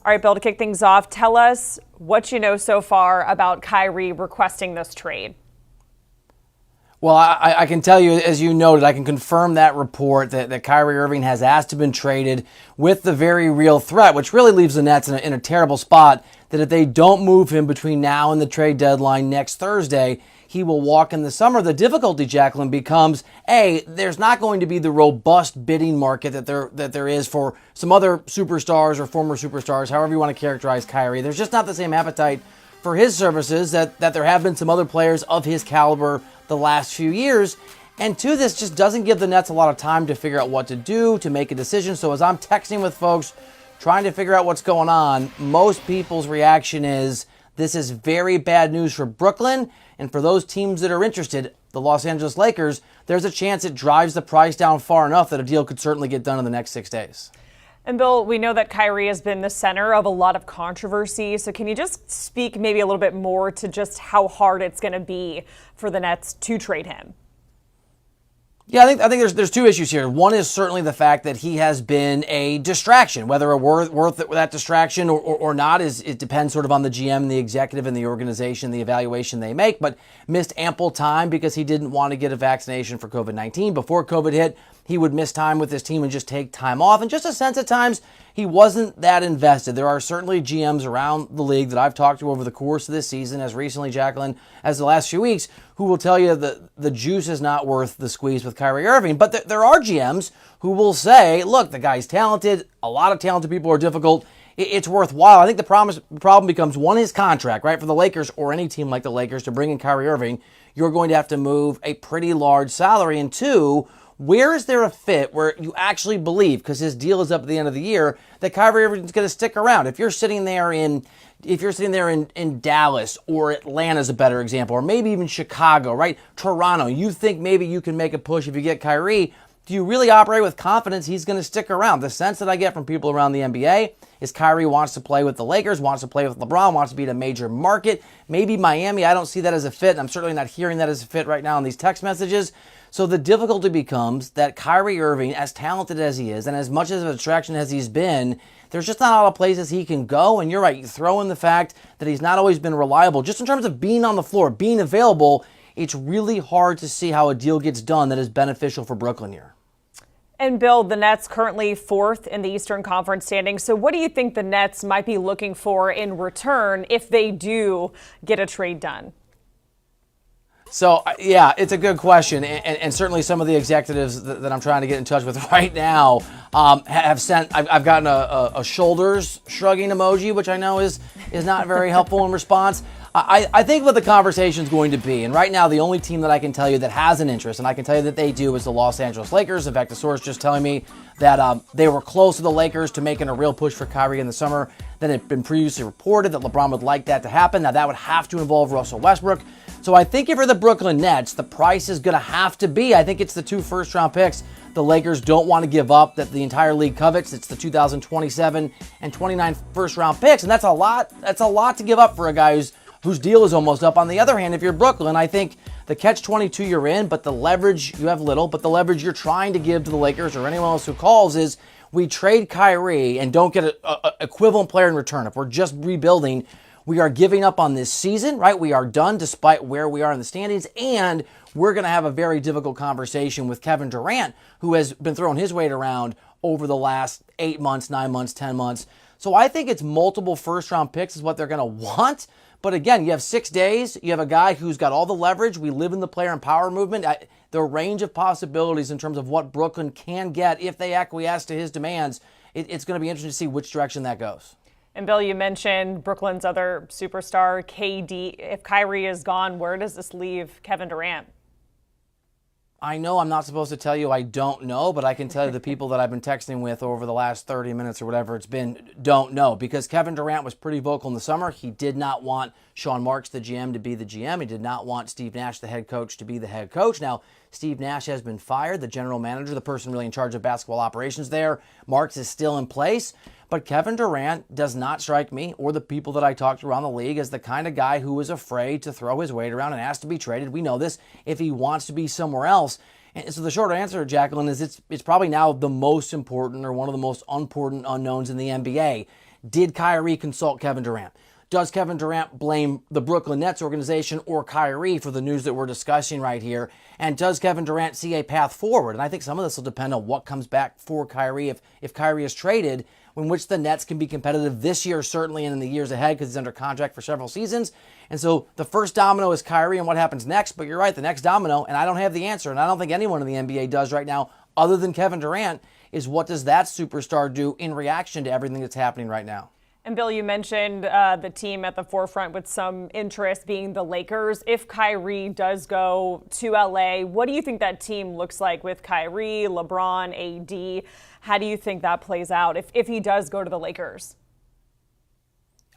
All right, Bill, to kick things off, tell us what you know so far about Kyrie requesting this trade. Well, I can tell you, as you noted, I can confirm that report that Kyrie Irving has asked to be traded with the very real threat, which really leaves the Nets in a terrible spot, that if they don't move him between now and the trade deadline next Thursday, he will walk in the summer. The difficulty, Jacqueline, becomes, A, there's not going to be the robust bidding market that there is for some other superstars or former superstars, however you want to characterize Kyrie. There's just not the same appetite for his services that there have been some other players of his caliber the last few years. And two, this just doesn't give the Nets a lot of time to figure out what to do, to make a decision. So as I'm texting with folks trying to figure out what's going on, most people's reaction is this is very bad news for Brooklyn. And for those teams that are interested, the Los Angeles Lakers, there's a chance it drives the price down far enough that a deal could certainly get done in the next 6 days. And Bill, we know that Kyrie has been the center of a lot of controversy. So can you just speak maybe a little bit more to just how hard it's going to be for the Nets to trade him? Yeah, I think there's two issues here. One is certainly the fact that he has been a distraction. Whether a worth that distraction or not it depends sort of on the GM, the executive, and the organization, the evaluation they make. But missed ample time because he didn't want to get a vaccination for COVID-19 before COVID hit. He would miss time with his team and just take time off. And just a sense at times he wasn't that invested. There are certainly GMs around the league that I've talked to over the course of this season, as recently, Jacqueline, as the last few weeks, who will tell you that the juice is not worth the squeeze with Kyrie Irving. But there are GMs who will say, look, the guy's talented. A lot of talented people are difficult. It's worthwhile. I think the problem becomes, one, his contract, right? For the Lakers or any team like the Lakers to bring in Kyrie Irving, you're going to have to move a pretty large salary. And two, where is there a fit where you actually believe, because his deal is up at the end of the year, that Kyrie Irving is going to stick around? If you're sitting there in Dallas or Atlanta is a better example, or maybe even Chicago, right? Toronto, you think maybe you can make a push if you get Kyrie. Do you really operate with confidence he's going to stick around? The sense that I get from people around the NBA is Kyrie wants to play with the Lakers, wants to play with LeBron, wants to be in a major market. Maybe Miami, I don't see that as a fit, and I'm certainly not hearing that as a fit right now in these text messages. So the difficulty becomes that Kyrie Irving, as talented as he is, and as much of a distraction as he's been, there's just not a lot of places he can go. And you're right, you throw in the fact that he's not always been reliable. Just in terms of being on the floor, being available, it's really hard to see how a deal gets done that is beneficial for Brooklyn here. And Bill, the Nets currently fourth in the Eastern Conference standings. So what do you think the Nets might be looking for in return if they do get a trade done? So, yeah, it's a good question. And certainly some of the executives that I'm trying to get in touch with right now have sent, I've gotten a shoulders shrugging emoji, which I know is not very helpful in response. I think what the conversation is going to be, and right now the only team that I can tell you that has an interest, and I can tell you that they do, is the Los Angeles Lakers. In fact, the source just telling me that they were close to the Lakers to making a real push for Kyrie in the summer. Then it had been previously reported that LeBron would like that to happen. Now that would have to involve Russell Westbrook. So I think if you're the Brooklyn Nets, the price is going to have to be, I think it's the 2 first-round picks the Lakers don't want to give up, that the entire league covets. It's the 2027 and 29 first-round picks, and that's a lot. That's a lot to give up for a guy whose deal is almost up. On the other hand, if you're Brooklyn, I think the catch-22 you're in, but the leverage you have little, but the leverage you're trying to give to the Lakers or anyone else who calls is, we trade Kyrie and don't get an equivalent player in return. If we're just rebuilding, we are giving up on this season, right? We are done despite where we are in the standings, and we're going to have a very difficult conversation with Kevin Durant, who has been throwing his weight around over the last 8 months, 9 months, 10 months. So I think it's multiple first-round picks is what they're going to want. But again, you have 6 days. You have a guy who's got all the leverage. We live in the player and power movement. The range of possibilities in terms of what Brooklyn can get if they acquiesce to his demands, it's going to be interesting to see which direction that goes. And Bill, you mentioned Brooklyn's other superstar, KD. If Kyrie is gone, where does this leave Kevin Durant? I know I'm not supposed to tell you I don't know, but I can tell you the people that I've been texting with over the last 30 minutes or whatever it's been don't know, because Kevin Durant was pretty vocal in the summer. He did not want Sean Marks, the GM, to be the GM. He did not want Steve Nash, the head coach, to be the head coach. Now, Steve Nash has been fired, the general manager, the person really in charge of basketball operations there. Marks is still in place. But Kevin Durant does not strike me, or the people that I talked to around the league, as the kind of guy who is afraid to throw his weight around and ask to be traded. We know this, if he wants to be somewhere else. And so the short answer, Jacqueline, is it's probably now the most important, or one of the most important unknowns in the NBA. Did Kyrie consult Kevin Durant? Does Kevin Durant blame the Brooklyn Nets organization or Kyrie for the news that we're discussing right here? And does Kevin Durant see a path forward? And I think some of this will depend on what comes back for Kyrie if Kyrie is traded, in which the Nets can be competitive this year, certainly, and in the years ahead, because he's under contract for several seasons. And so the first domino is Kyrie and what happens next. But you're right, the next domino, and I don't have the answer, and I don't think anyone in the NBA does right now, other than Kevin Durant, is what does that superstar do in reaction to everything that's happening right now? And Bill, you mentioned the team at the forefront with some interest being the Lakers. If Kyrie does go to LA, what do you think that team looks like with Kyrie, LeBron, AD? How do you think that plays out if he does go to the Lakers?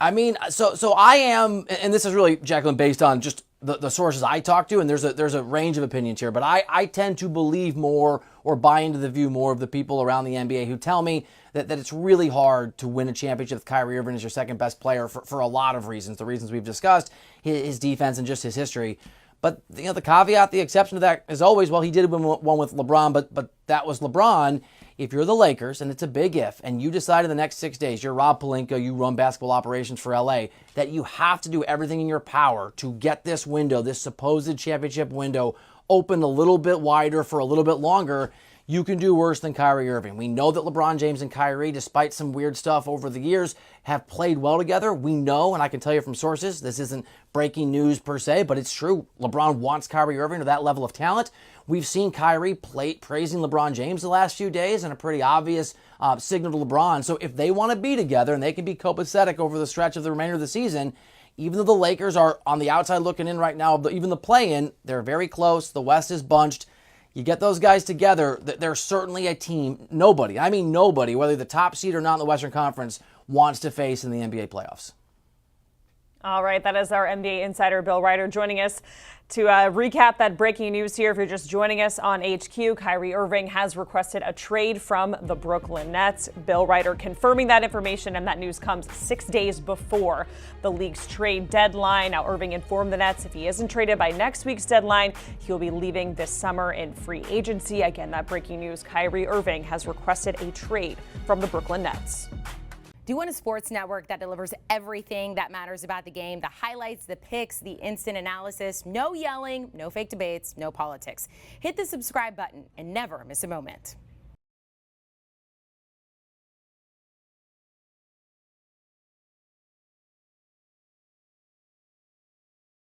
I mean, so I am, and this is really, Jacqueline, based on just the sources I talk to, and there's a range of opinions here, but I tend to believe more or buy into the view more of the people around the NBA who tell me that it's really hard to win a championship with Kyrie Irving as your second best player for a lot of reasons, the reasons we've discussed, his defense and just his history. But the caveat, the exception to that is always, well, he did win one with LeBron, but that was LeBron. If you're the Lakers, and it's a big if, and you decide in the next 6 days, you're Rob Pelinka, you run basketball operations for LA, that you have to do everything in your power to get this window, this supposed championship window, open a little bit wider for a little bit longer, you can do worse than Kyrie Irving. We know that LeBron James and Kyrie, despite some weird stuff over the years, have played well together. We know, and I can tell you from sources, this isn't breaking news per se, but it's true. LeBron wants Kyrie Irving to that level of talent. We've seen Kyrie praising LeBron James the last few days, and a pretty obvious signal to LeBron. So if they want to be together and they can be copacetic over the stretch of the remainder of the season, even though the Lakers are on the outside looking in right now, even the play-in, they're very close. The West is bunched. You get those guys together, they're certainly a team nobody, whether the top seed or not in the Western Conference, wants to face in the NBA playoffs. All right, that is our NBA insider Bill Reiter joining us to recap that breaking news here. If you're just joining us on HQ, Kyrie Irving has requested a trade from the Brooklyn Nets. Bill Reiter confirming that information, and that news comes 6 days before the league's trade deadline. Now, Irving informed the Nets if he isn't traded by next week's deadline, he'll be leaving this summer in free agency. Again, that breaking news, Kyrie Irving has requested a trade from the Brooklyn Nets. Do you want a sports network that delivers everything that matters about the game? The highlights, the picks, the instant analysis, no yelling, no fake debates, no politics. Hit the subscribe button and never miss a moment.